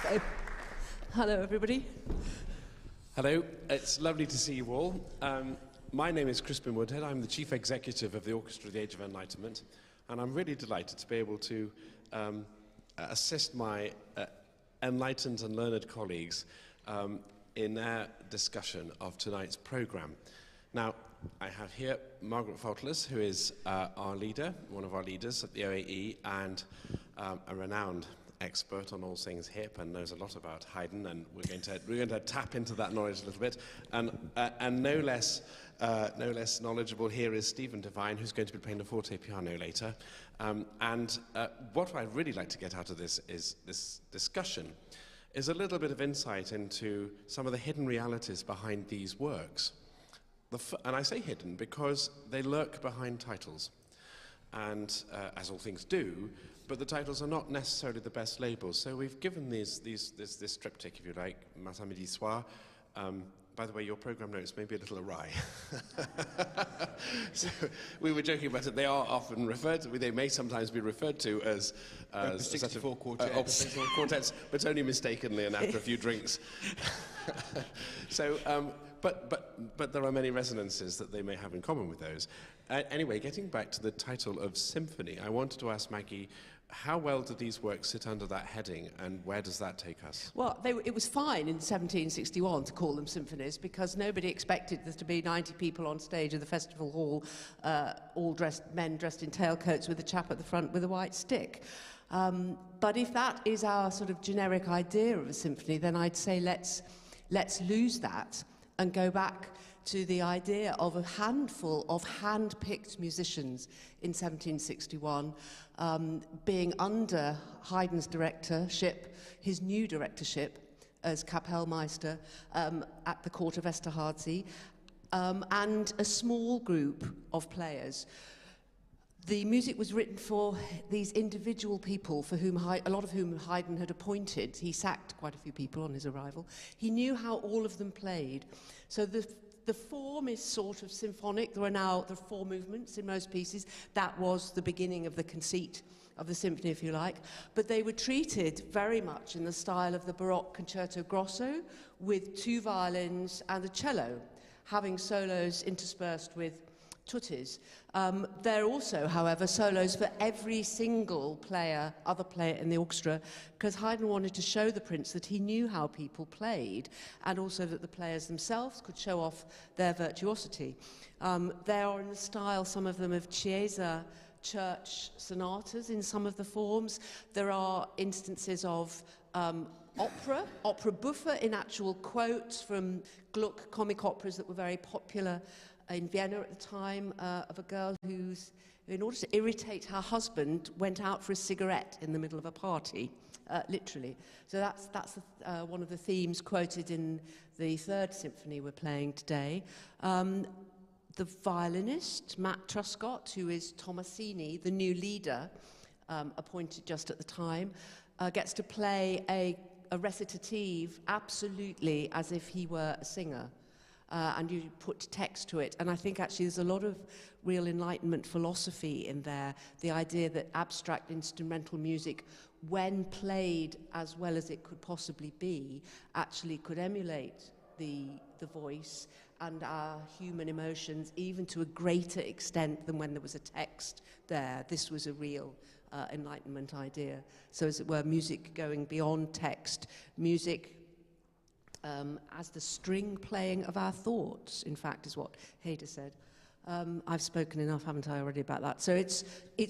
Okay. Hello, everybody. Hello, it's lovely to see you all. My name is Crispin Woodhead. I'm the Chief Executive of the Orchestra of the Age of Enlightenment, and I'm really delighted to be able to assist my enlightened and learned colleagues in their discussion of tonight's programme. Now, I have here Margaret Faultless, who is our leader, one of our leaders at the OAE, and a renowned expert on all things hip and knows a lot about Haydn, and we're going to tap into that knowledge a little bit. And no less knowledgeable here is Stephen Devine, who's going to be playing the forte piano later. What I'd really like to get out of this discussion is a little bit of insight into some of the hidden realities behind these works. And I say hidden because they lurk behind titles, and as all things do, but the titles are not necessarily the best labels. So we've given this triptych, if you like, Matin, Midi, Soir. By the way, your program notes may be a little awry. So we were joking about it. They are often referred to, they may sometimes be referred to as 64 quartets. Quartets, but only mistakenly and after a few drinks. So, but there are many resonances that they may have in common with those. Anyway, getting back to the title of symphony, I wanted to ask Maggie, how well do these works sit under that heading, and where does that take us? Well, it was fine in 1761 to call them symphonies because nobody expected there to be 90 people on stage at the festival hall, all men dressed in tailcoats with a chap at the front with a white stick. But if that is our sort of generic idea of a symphony, then I'd say let's lose that and go back to the idea of a handful of hand-picked musicians in 1761 being under Haydn's directorship, his new directorship as Kapellmeister at the court of Esterházy, and a small group of players. The music was written for these individual people for whom a lot of whom Haydn had appointed. He sacked quite a few people on his arrival. He knew how all of them played. So the form is sort of symphonic. There are 4 movements in most pieces. That was the beginning of the conceit of the symphony, if you like. But they were treated very much in the style of the Baroque concerto grosso, with 2 violins and a cello, having solos interspersed with tuttis. There are also, however, solos for every single other player in the orchestra, because Haydn wanted to show the prince that he knew how people played, and also that the players themselves could show off their virtuosity. They are in the style, some of them, of Chiesa church sonatas in some of the forms. There are instances of opera buffa in actual quotes from Gluck comic operas that were very popular in Vienna at the time, of a girl who, in order to irritate her husband, went out for a cigarette in the middle of a party, literally. So that's one of the themes quoted in the 3rd symphony we're playing today. The violinist, Matt Truscott, who is Tomasini, the new leader, appointed just at the time, gets to play a recitative absolutely as if he were a singer. And you put text to it. And I think actually there's a lot of real Enlightenment philosophy in there, the idea that abstract instrumental music, when played as well as it could possibly be, actually could emulate the voice and our human emotions, even to a greater extent than when there was a text there. This was a real Enlightenment idea. So as it were, music going beyond text, music as the string playing of our thoughts, in fact, is what Haydn said. I've spoken enough, haven't I, already about that? So it's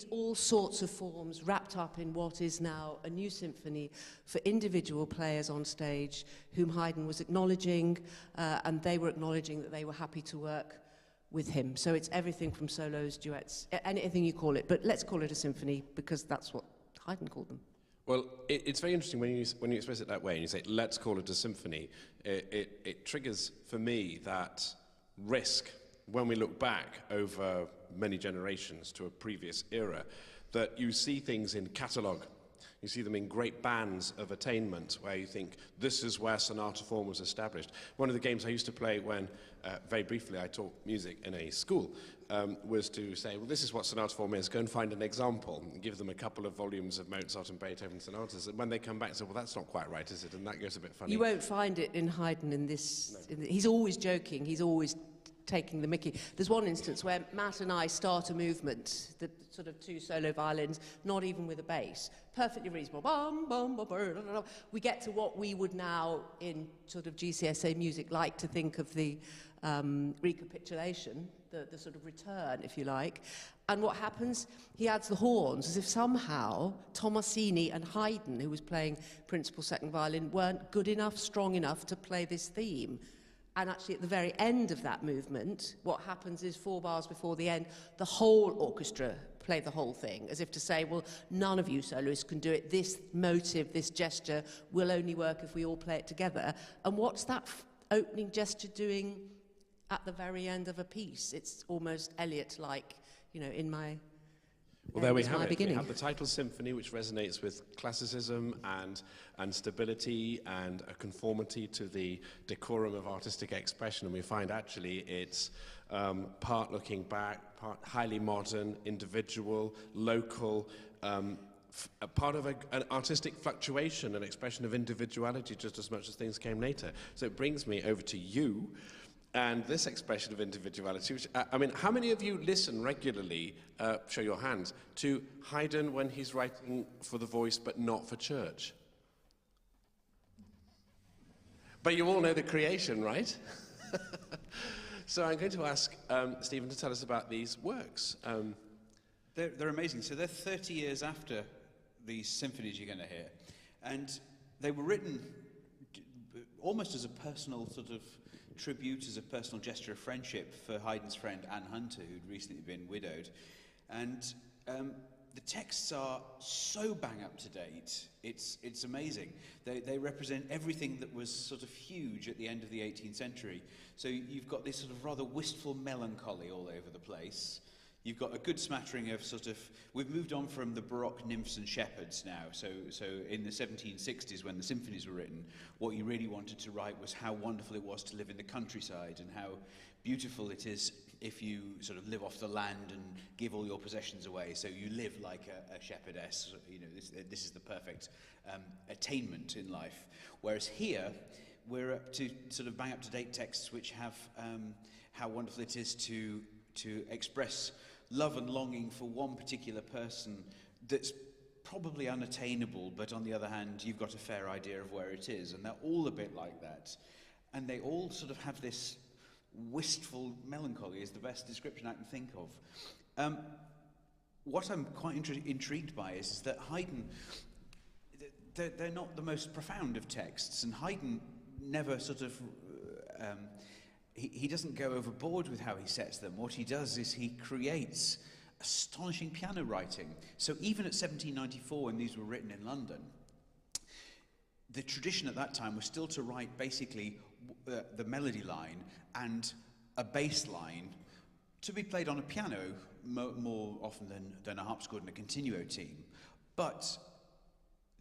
all sorts of forms wrapped up in what is now a new symphony for individual players on stage whom Haydn was acknowledging, and they were acknowledging that they were happy to work with him. So it's everything from solos, duets, anything you call it, but let's call it a symphony because that's what Haydn called them. Well, it's very interesting when you express it that way and you say, let's call it a symphony. It triggers, for me, that risk when we look back over many generations to a previous era, that you see things in catalogue. You see them in great bands of attainment where you think this is where sonata form was established. One of the games I used to play when, very briefly, I taught music in a school was to say, well, this is what sonata form is. Go and find an example and give them a couple of volumes of Mozart and Beethoven sonatas. And when they come back, say, well, that's not quite right, is it? And that goes a bit funny. You won't find it in Haydn in this. No. He's always joking. He's always taking the mickey. There's one instance where Matt and I start a movement, the sort of two solo violins, not even with a bass, perfectly reasonable. Bum, bum, bum, bum, bum, bum. We get to what we would now, in sort of GCSA music, like to think of the recapitulation, the sort of return, if you like. And what happens? He adds the horns, as if somehow Tomasini and Haydn, who was playing principal second violin, weren't good enough, strong enough to play this theme. And actually, at the very end of that movement, what happens is 4 bars before the end, the whole orchestra play the whole thing, as if to say, well, none of you soloists can do it. This motive, this gesture will only work if we all play it together. And what's that opening gesture doing at the very end of a piece? It's almost Eliot-like, you know, in my... Well, there we have it. We have the title symphony, which resonates with classicism and stability and a conformity to the decorum of artistic expression. And we find actually it's part looking back, part highly modern, individual, local, a part of an artistic fluctuation, an expression of individuality just as much as things came later. So it brings me over to you. And this expression of individuality, which, I mean, how many of you listen regularly, show your hands, to Haydn when he's writing for the voice but not for church? But you all know the creation, right? So I'm going to ask Stephen to tell us about these works. They're amazing. So they're 30 years after these symphonies you're going to hear. And they were written almost as a personal sort of tribute, as a personal gesture of friendship for Haydn's friend Anne Hunter, who'd recently been widowed. And the texts are so bang up to date, it's amazing. They represent everything that was sort of huge at the end of the 18th century. So you've got this sort of rather wistful melancholy all over the place. You've got a good smattering of sort of, we've moved on from the Baroque nymphs and shepherds now. So in the 1760s, when the symphonies were written, what you really wanted to write was how wonderful it was to live in the countryside and how beautiful it is if you sort of live off the land and give all your possessions away. So you live like a shepherdess. You know, this is the perfect attainment in life. Whereas here, we're up to sort of bang up to date texts which have how wonderful it is to express love and longing for one particular person that's probably unattainable, but on the other hand, you've got a fair idea of where it is, and they're all a bit like that. And they all sort of have this wistful melancholy, is the best description I can think of. What I'm quite intrigued by is that Haydn, they're not the most profound of texts, and Haydn never sort of... He doesn't go overboard with how he sets them. What he does is he creates astonishing piano writing. So even at 1794, when these were written in London, the tradition at that time was still to write basically the melody line and a bass line to be played on a piano more often than a harpsichord and a continuo team. But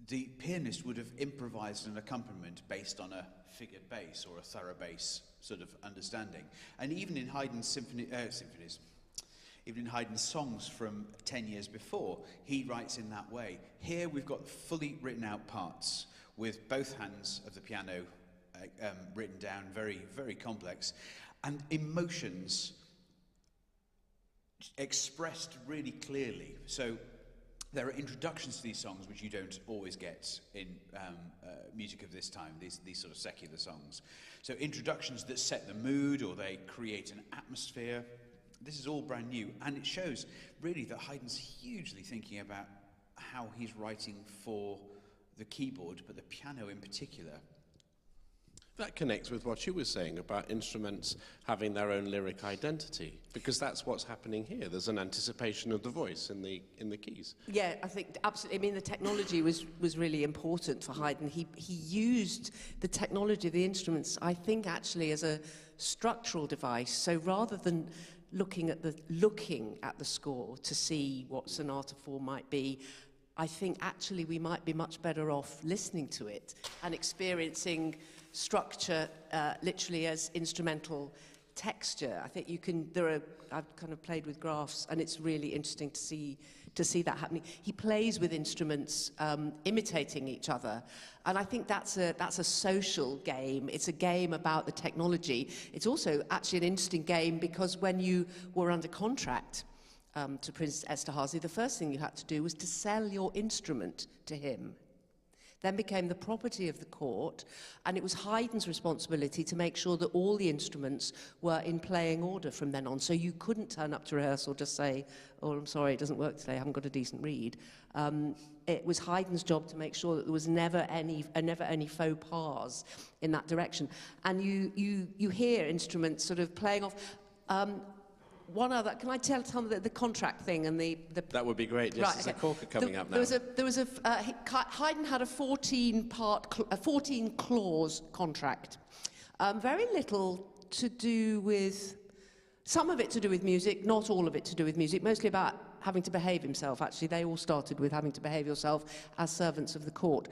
the pianist would have improvised an accompaniment based on a figured bass or a thorough bass sort of understanding. And even in Haydn's symphonies, even in Haydn's songs from 10 years before, he writes in that way. Here we've got fully written out parts with both hands of the piano written down, very, very complex, and emotions expressed really clearly. So there are introductions to these songs which you don't always get in music of this time, these sort of secular songs. So introductions that set the mood or they create an atmosphere. This is all brand new, and it shows really that Haydn's hugely thinking about how he's writing for the keyboard, but the piano in particular. That connects with what you were saying about instruments having their own lyric identity, because that's what's happening here. There's an anticipation of the voice in the keys. Yeah, I think absolutely. I mean, the technology was really important for Haydn. He used the technology of the instruments, I think, actually as a structural device. So rather than looking at the score to see what sonata form might be, I think actually we might be much better off listening to it and experiencing structure literally as instrumental texture. I think you can, I've kind of played with graphs, and it's really interesting to see that happening. He plays with instruments imitating each other, and I think that's a social game. It's a game about the technology. It's also actually an interesting game because when you were under contract to Prince Esterhazy, the first thing you had to do was to sell your instrument to him. Then became the property of the court, and it was Haydn's responsibility to make sure that all the instruments were in playing order from then on. So you couldn't turn up to rehearsal just say, "Oh, I'm sorry, it doesn't work today, I haven't got a decent reed." It was Haydn's job to make sure that there was never any faux pas in that direction. And you hear instruments sort of playing off. One other, can I tell the contract thing and the That would be great. Yes, right, there's okay. a corker coming up now. Haydn had a 14 clause contract. Very little to do with, some of it to do with music, not all of it to do with music, mostly about having to behave himself. Actually, they all started with having to behave yourself as servants of the court.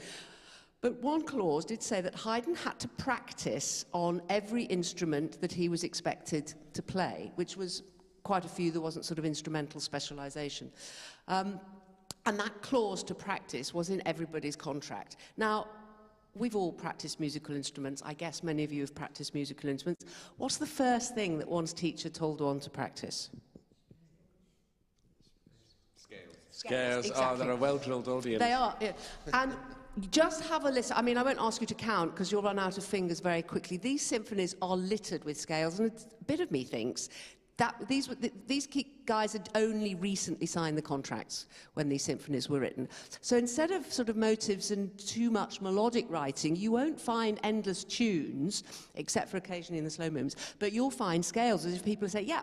But one clause did say that Haydn had to practice on every instrument that he was expected to play, which was quite a few. There wasn't sort of instrumental specialization. And that clause to practice was in everybody's contract. Now, we've all practiced musical instruments. I guess many of you have practiced musical instruments. What's the first thing that one's teacher told one to practice? Scales. Exactly. Oh, they're a well-drilled audience. They are, yeah. And just have a listen. I mean, I won't ask you to count because you'll run out of fingers very quickly. These symphonies are littered with scales, and a bit of me thinks that these guys had only recently signed the contracts when these symphonies were written. So instead of sort of motives and too much melodic writing, you won't find endless tunes, except for occasionally in the slow movements, but you'll find scales, as if people say, yeah,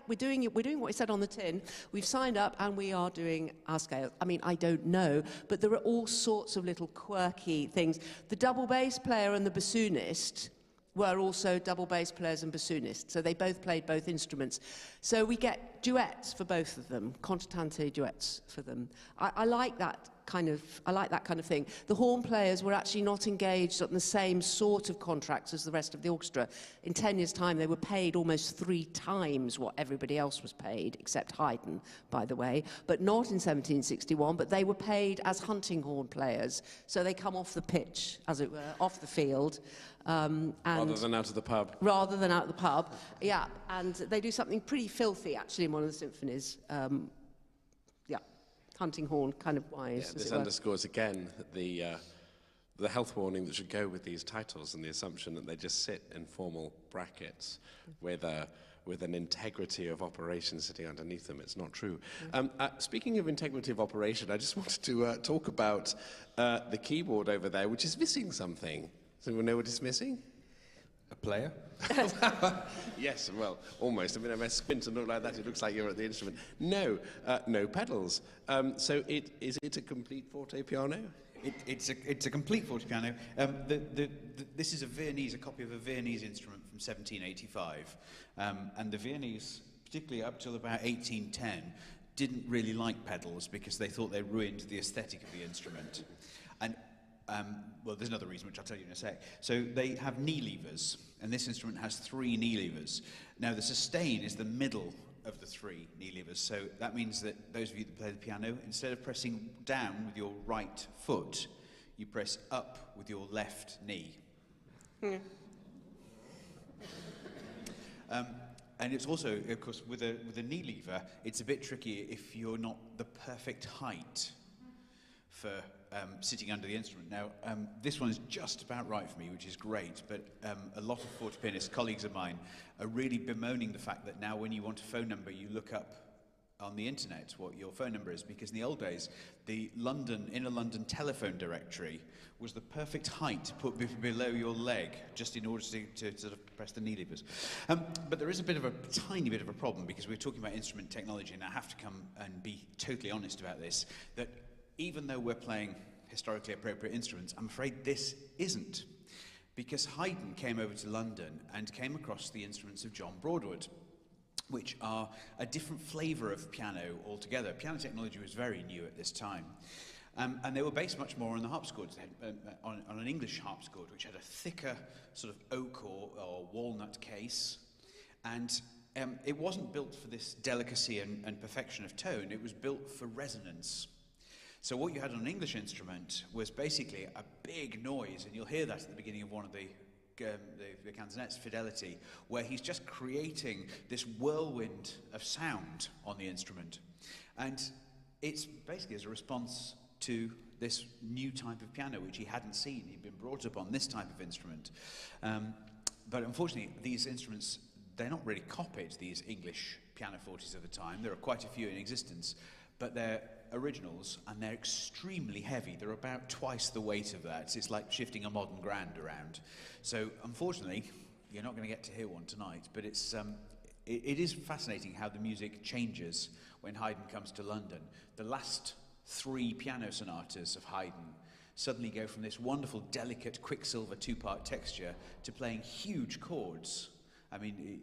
we're doing what we said on the tin, we've signed up and we are doing our scales. I mean, I don't know, but there are all sorts of little quirky things. The double bass player and the bassoonist were also double bass players and bassoonists, so they both played both instruments. So we get duets for both of them, concertante duets for them. I like that kind of thing. The horn players were actually not engaged on the same sort of contracts as the rest of the orchestra. In 10 years' time, they were paid almost 3 times what everybody else was paid, except Haydn, by the way, but not in 1761, but they were paid as hunting horn players, so they come off the pitch, as it were, off the field. And rather than out of the pub. Rather than out of the pub, yeah. And they do something pretty filthy, actually, in one of the symphonies. Hunting horn kind of wise. Yeah, this underscores again the health warning that should go with these titles and the assumption that they just sit in formal brackets with an integrity of operation sitting underneath them. It's not true. Speaking of integrity of operation, I just wanted to talk about the keyboard over there, which is missing something. Does anyone know what it's missing? A player? Yes, well, almost. I mean, if I squint and look like that, it looks like you're at the instrument. No, no pedals. So is it a complete forte piano? It's a complete forte piano. This is a copy of a Viennese instrument from 1785. And the Viennese, particularly up till about 1810, didn't really like pedals because they thought they ruined the aesthetic of the instrument. And well, there's another reason, which I'll tell you in a sec. So they have knee levers, and this instrument has 3 knee levers. Now, the sustain is the middle of the 3 knee levers, so that means that those of you that play the piano, instead of pressing down with your right foot, you press up with your left knee. And it's also, of course, with a knee lever, it's a bit tricky if you're not the perfect height for sitting under the instrument. Now, this one is just about right for me, which is great, but a lot of forte pianists, colleagues of mine, are really bemoaning the fact that now when you want a phone number, you look up on the internet what your phone number is, because in the old days, the inner London telephone directory was the perfect height to put below your leg, just in order to sort of press the knee levers. But there is a tiny bit of a problem, because we're talking about instrument technology, and I have to come and be totally honest about this, that even though we're playing historically appropriate instruments, I'm afraid this isn't. Because Haydn came over to London and came across the instruments of John Broadwood, which are a different flavour of piano altogether. Piano technology was very new at this time. And they were based much more on the harpsichords, on an English harpsichord, which had a thicker sort of oak or walnut case. And it wasn't built for this delicacy and perfection of tone. It was built for resonance. So what you had on an English instrument was basically a big noise, and you'll hear that at the beginning of one of the canzonettas, Fidelity, where he's just creating this whirlwind of sound on the instrument. And it's basically as a response to this new type of piano, which he hadn't seen. He'd been brought up on this type of instrument. But unfortunately, these instruments, they're not really copied, these English pianofortes of the time. There are quite a few in existence, but they're originals, and they're extremely heavy. They're about twice the weight of that. It's like shifting a modern grand around. So, unfortunately, you're not going to get to hear one tonight, but it is fascinating how the music changes when Haydn comes to London. The last 3 piano sonatas of Haydn suddenly go from this wonderful, delicate, quicksilver 2-part texture to playing huge chords. I mean,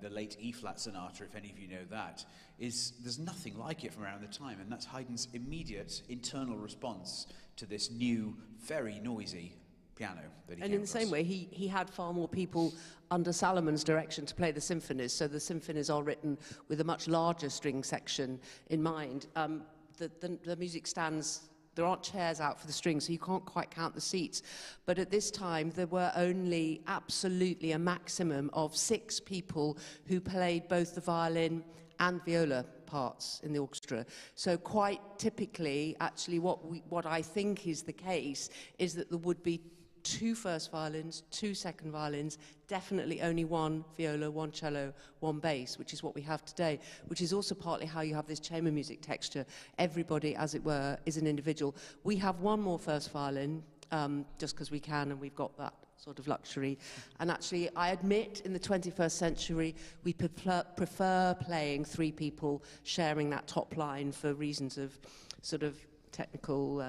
the late E-flat sonata, if any of you know that, there's nothing like it from around the time, and that's Haydn's immediate internal response to this new, very noisy piano that he And in the same way, he had far more people under Salomon's direction to play the symphonies, so the symphonies are written with a much larger string section in mind. The music stands, there aren't chairs out for the strings, so you can't quite count the seats. But at this time, there were only absolutely a maximum of 6 people who played both the violin and viola parts in the orchestra. So quite typically, actually, what I think is the case is that there would be 2 first violins, 2 second violins, definitely only 1 viola, 1 cello, 1 bass, which is what we have today, which is also partly how you have this chamber music texture. Everybody, as it were, is an individual. We have 1 more first violin, just because we can, and we've got that sort of luxury. And actually, I admit, in the 21st century, we prefer playing 3 people sharing that top line for reasons of sort of technical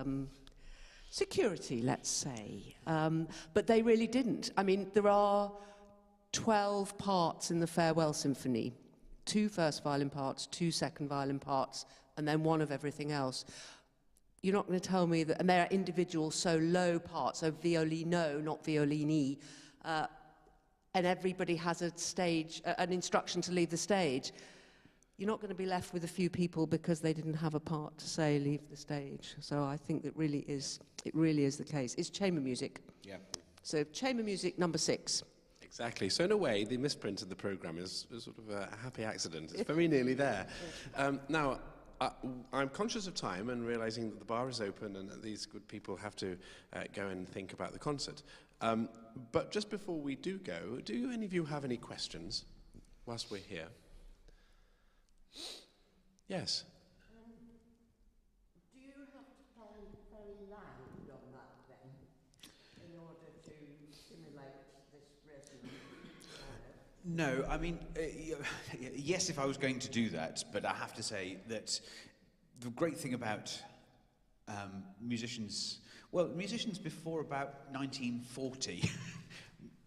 security, let's say. But they really didn't. I mean, there are 12 parts in the Farewell Symphony, 2 first violin parts, 2 second violin parts, and then 1 of everything else. You're not going to tell me that, and they're individual solo parts, so violino, not violini, and everybody has a stage, an instruction to leave the stage. You're not going to be left with a few people because they didn't have a part to say leave the stage. So I think that it really is the case. It's chamber music. Yeah. So chamber music number 6. Exactly. So in a way, the misprint of the programme is sort of a happy accident. It's very nearly there. Now, I'm conscious of time and realising that the bar is open and that these good people have to go and think about the concert. But just before we do go, do any of you have any questions whilst we're here? Yes. Do you have to play very loud on that then, in order to simulate this resonance? No, I mean, yes, if I was going to do that, but I have to say that the great thing about musicians before about 1940,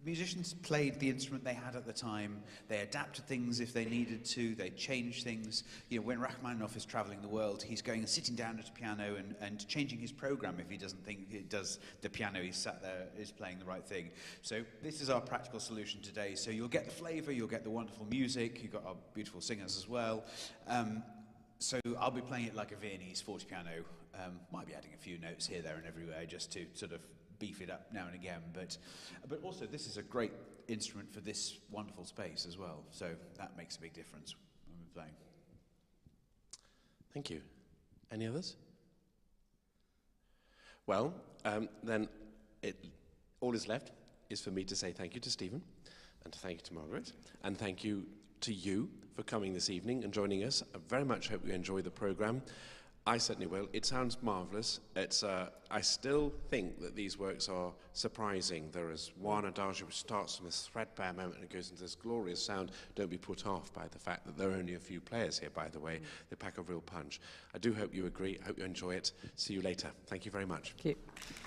musicians played the instrument they had at the time. They adapted things if they needed to. They changed things. You know, when Rachmaninoff is traveling the world, he's going and sitting down at a piano and changing his program if he doesn't think it does the piano. He's sat there, is playing the right thing. So this is our practical solution today. So you'll get the flavor, you'll get the wonderful music. You've got our beautiful singers as well. So I'll be playing it like a Viennese forte piano. Might be adding a few notes here, there, and everywhere just to sort of beef it up now and again, but also this is a great instrument for this wonderful space as well, so that makes a big difference when we're playing. Thank you. Any others? Well, then all is left is for me to say thank you to Stephen, and to thank you to Margaret, and thank you to you for coming this evening and joining us. I very much hope you enjoy the programme. I certainly will. It sounds marvellous. I still think that these works are surprising. There is one adagio which starts from this threadbare moment and goes into this glorious sound. Don't be put off by the fact that there are only a few players here, by the way. They pack a real punch. I do hope you agree. I hope you enjoy it. See you later. Thank you very much. Thank you.